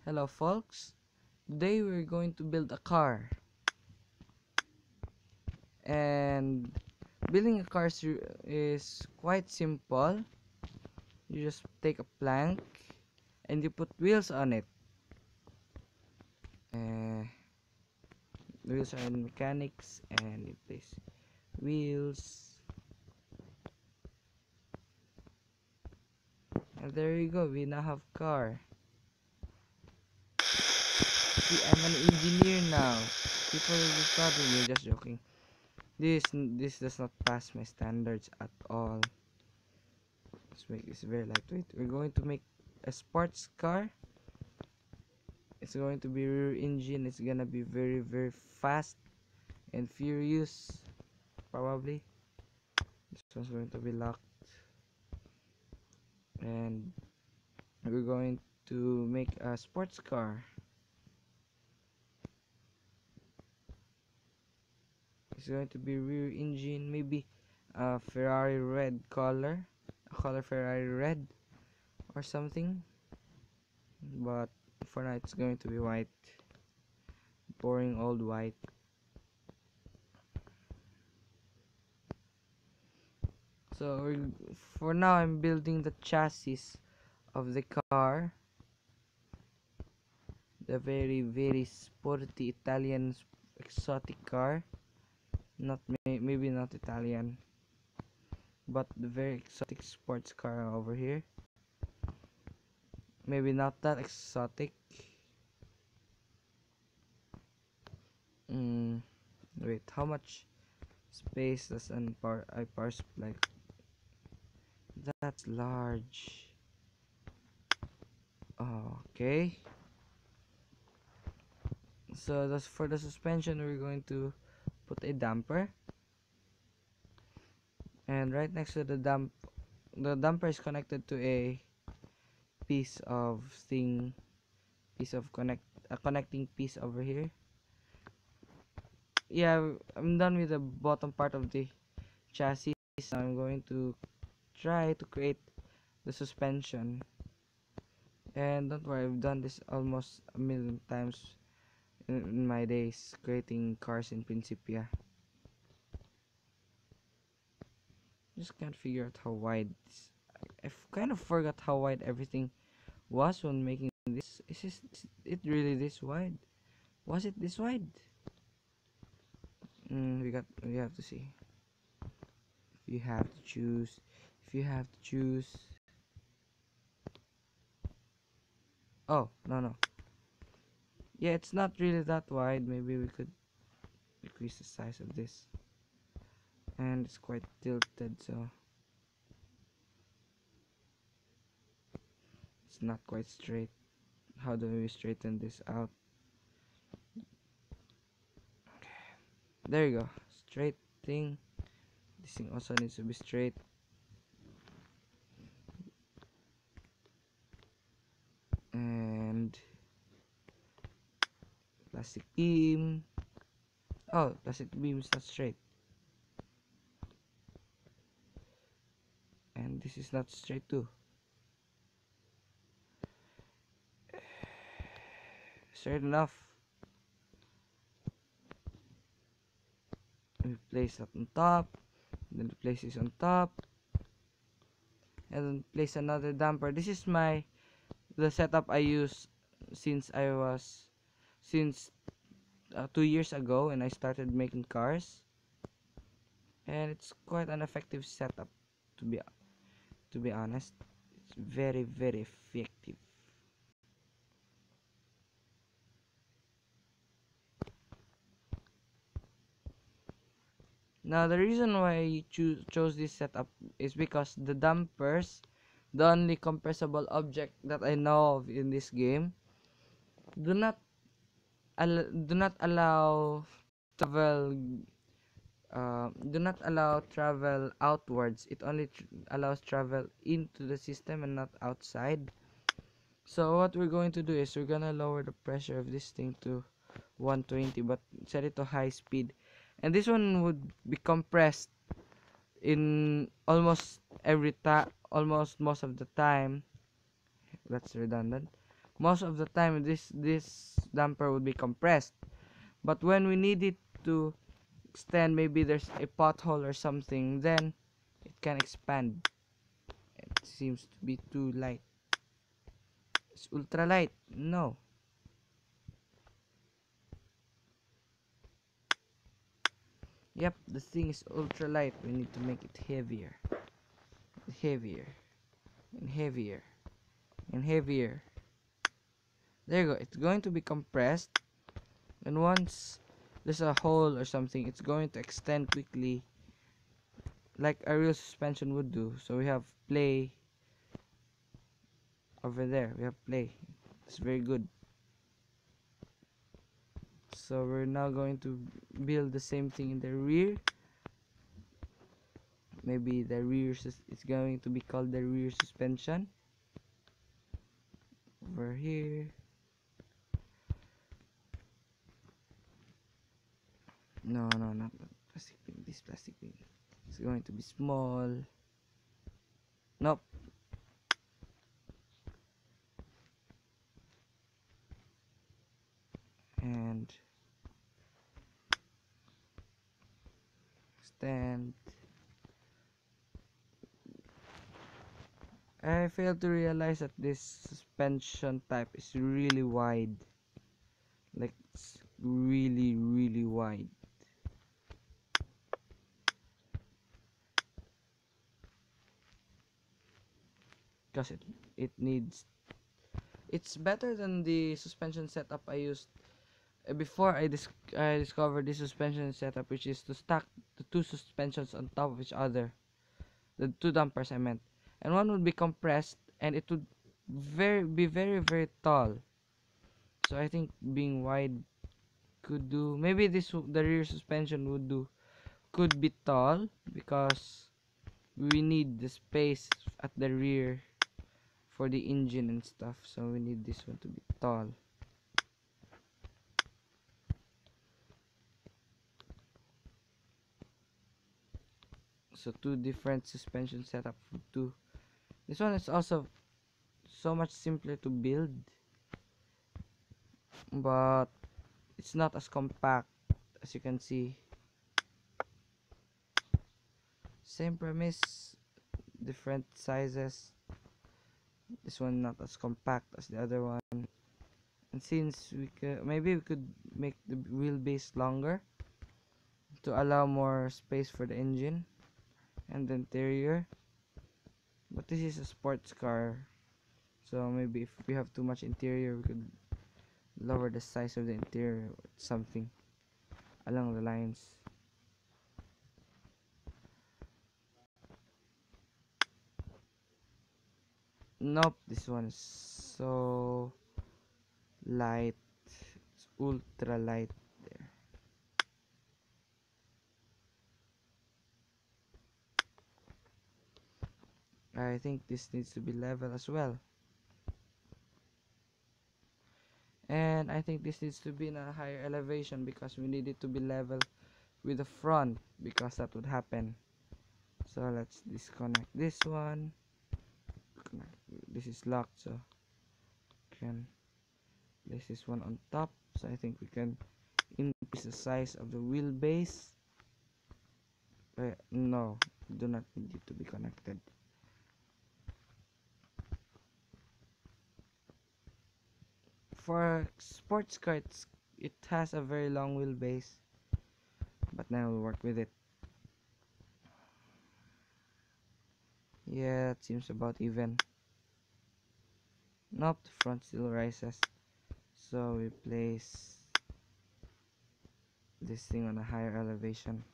Hello folks, today we're going to build a car, and building a car is quite simple. You just take a plank and you put wheels on it. The wheels are in mechanics, and you place wheels, and there you go, we now have car. See, I'm an engineer now. People will be proud of me. Just joking. This does not pass my standards at all. Let's make this very lightweight. We're going to make a sports car. It's going to be rear engine. It's gonna be very fast and furious, probably. This one's going to be locked, and we're going to make a sports car. It's going to be rear engine, maybe a Ferrari red color, a color Ferrari red or something, but for now it's going to be white, boring old white. So for now I'm building the chassis of the car, the very sporty Italian exotic car. Not maybe not Italian, but the very exotic sports car over here. Maybe not that exotic. Wait, how much space does a power supply? That's large. Okay. So that's for the suspension. We're going to put a damper, and right next to the damper is connected to a piece of a connecting piece over here. Yeah, I'm done with the bottom part of the chassis. Now I'm going to try to create the suspension, and don't worry, I've done this almost a million times in my days creating cars in Principia. Just can't figure out how wide I've kind of forgot how wide everything was when making this. Is it really this wide? Was it this wide? We have to see. If you have to choose. Oh, no. Yeah, it's not really that wide. Maybe we could decrease the size of this. And it's quite tilted, so it's not quite straight. How do we straighten this out? There you go. Straight thing. This thing also needs to be straight. And plastic beam. Oh, plastic beam is not straight. And this is not straight too. Straight enough. We place that on top. Then we place this on top. And then place another damper. This is the setup I use since 2 years ago when I started making cars, and it's quite an effective setup. To be honest, it's very effective. Now the reason why I chose this setup is because the dampers, the only compressible object that I know of in this game, do not allow travel travel outwards. It only allows travel into the system and not outside. So what we're going to do is we're gonna lower the pressure of this thing to 120, but set it to high speed, and this one would be compressed in almost most of the time. That's redundant. most of the time this damper would be compressed. But when we need it to extend, maybe there's a pothole or something, then it can expand. It seems to be too light. It's ultra light. No. Yep, the thing is ultra light. We need to make it heavier. Heavier. And heavier. And heavier. There you go. It's going to be compressed. And once there's a hole or something, it's going to extend quickly, like a real suspension would do. So we have play over there. We have play. It's very good. So we're now going to build the same thing in the rear. Maybe the rear it's going to be called the rear suspension. Over here. No, not plastic bean. This plastic bean. It's going to be small. Nope. And stand. I failed to realize that this suspension type is really wide. Like it's really wide. Because it needs, it's better than the suspension setup I used before I discovered this suspension setup, which is to stack the two suspensions on top of each other, the two dampers I meant, and one would be compressed and it would be very tall. So I think being wide could do, maybe the rear suspension would do, could be tall, because we need the space at the rear for the engine and stuff, so we need this one to be tall. So two different suspension setup for two. This one is also so much simpler to build, but it's not as compact as you can see. Same premise, different sizes. This one not as compact as the other one. And since maybe we could make the wheelbase longer to allow more space for the engine and the interior. But this is a sports car, so maybe if we have too much interior, we could lower the size of the interior or something along the lines. Nope, this one is so light. It's ultra light there. I think this needs to be level as well. And I think this needs to be in a higher elevation because we need it to be level with the front, because that would happen. So let's disconnect this one. This is locked, so can place this one on top. So I think we can increase the size of the wheelbase. No, do not need it to be connected. For sports car, it has a very long wheelbase, but now we'll work with it. Yeah, it seems about even. Nope, the front still rises. So we place this thing on a higher elevation.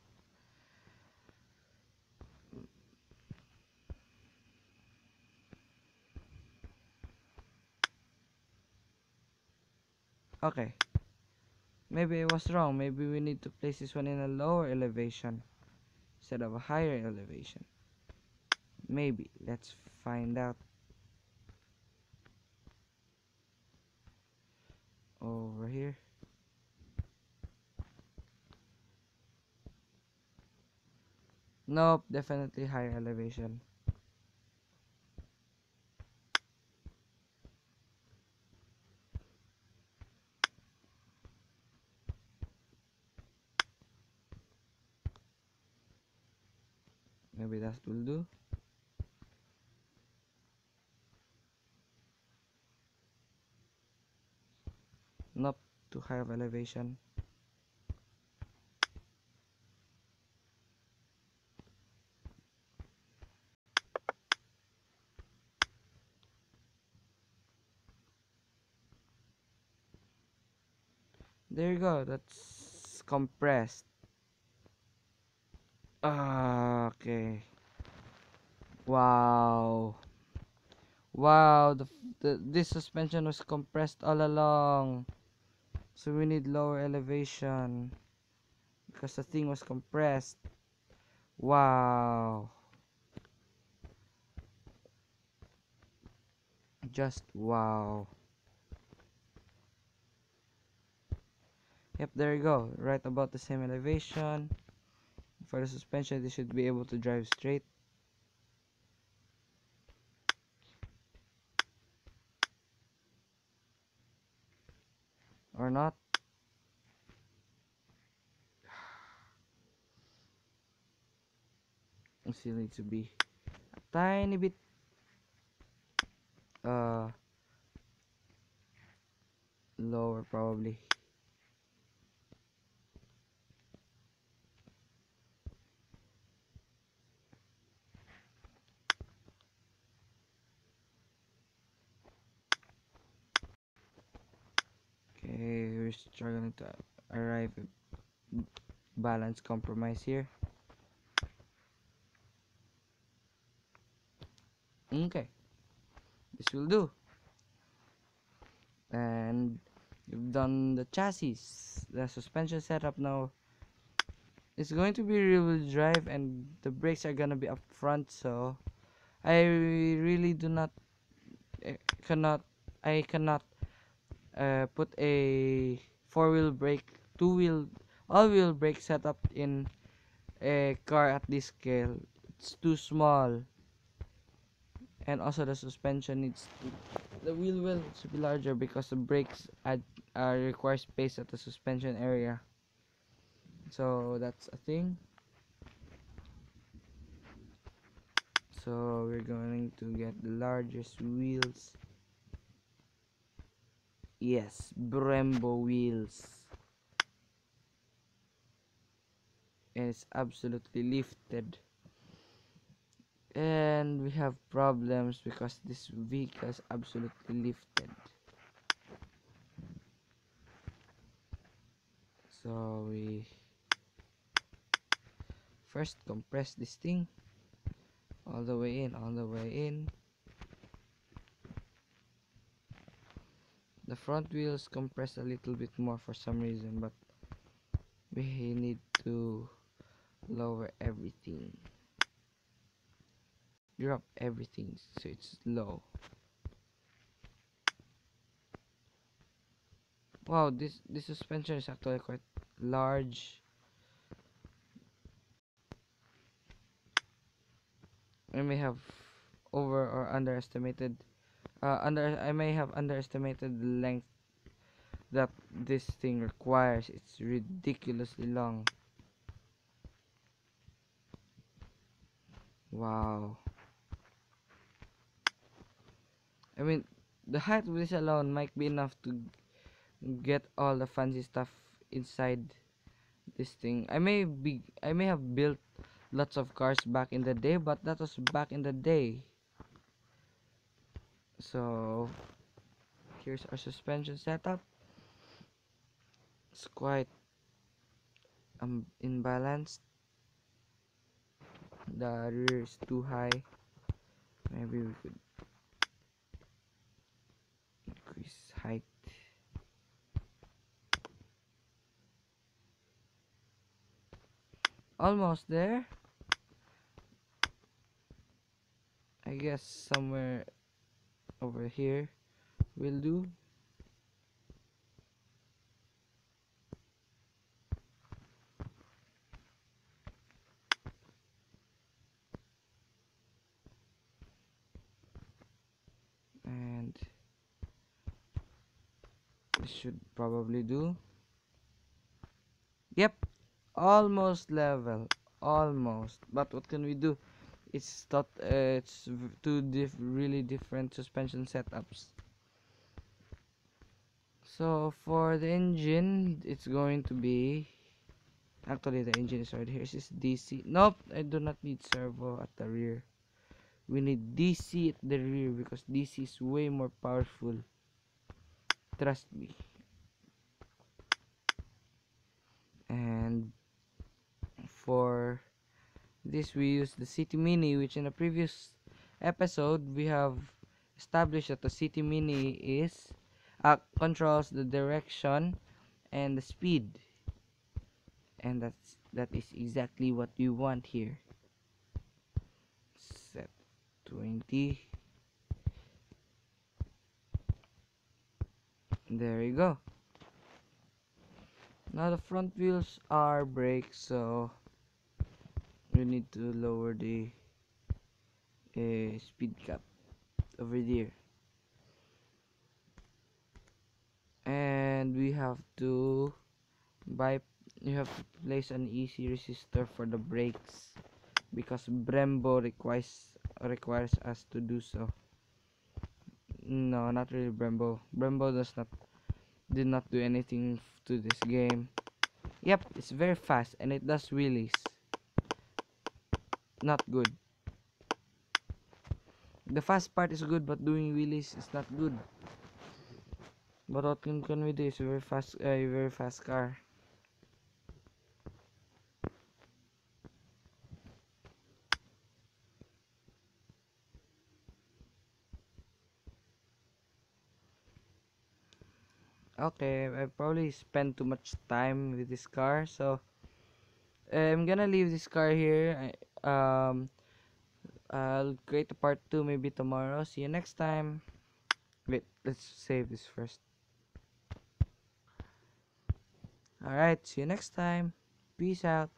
Okay, maybe I was wrong. Maybe we need to place this one in a lower elevation instead of a higher elevation. Maybe. Let's find out. Over here. Nope, definitely higher elevation. Maybe that will do. Not too high of elevation. There you go. That's compressed. Okay. Wow. Wow. This suspension was compressed all along. So we need lower elevation because the thing was compressed. Wow. Just wow. Yep, there you go. Right about the same elevation. For the suspension, they should be able to drive straight. Or not. It still needs to be a tiny bit uh lower probably. Okay, we're struggling to arrive at balance compromise here. Okay, this will do. And you've done the chassis. The suspension setup now. It's going to be rear-wheel drive, and the brakes are gonna be up front. So I really do not cannot I cannot put a four-wheel brake, two-wheel, all-wheel brake setup in a car at this scale. It's too small, and also the suspension needs the wheel well needs to be larger because the brakes require space at the suspension area. So that's a thing. So we're going to get the largest wheels. Yes, Brembo wheels. And it's absolutely lifted. And we have problems because this vehicle is absolutely lifted. So we first compress this thing all the way in, all the way in. The front wheels compress a little bit more for some reason, but we need to lower everything, drop everything so it's low. Wow, this suspension is actually quite large. I may have over or underestimated I may have underestimated the length that this thing requires. It's ridiculously long. Wow. I mean, the height of this alone might be enough to get all the fancy stuff inside this thing. I may have built lots of cars back in the day, but that was back in the day. So here's our suspension setup. It's quite imbalanced. The rear is too high. Maybe we could increase height. Almost there. I guess somewhere over here will do. And this should probably do. Yep, almost level. Almost. But what can we do? It's two really different suspension setups. So for the engine, it's going to be, actually the engine is right here. This is DC. Nope, I do not need servo at the rear. We need DC at the rear because DC is way more powerful. Trust me. And for this, we use the City Mini, which in a previous episode we have established that the City Mini is controls the direction and the speed, and that is exactly what we want here. Set 20. There you go. Now the front wheels are brakes, so we need to lower the speed cap over there, and we have to buy you have to place an easy resistor for the brakes because Brembo requires us to do so. No, not really Brembo. Brembo did not do anything to this game. Yep, it's very fast and it does wheelies. Not good. The fast part is good, but doing wheelies is not good. But what can we do? It's a very fast car. Okay, I probably spent too much time with this car, so I'm gonna leave this car here. I'll create a part 2 maybe tomorrow. See you next time. Wait, let's save this first. Alright, see you next time. Peace out.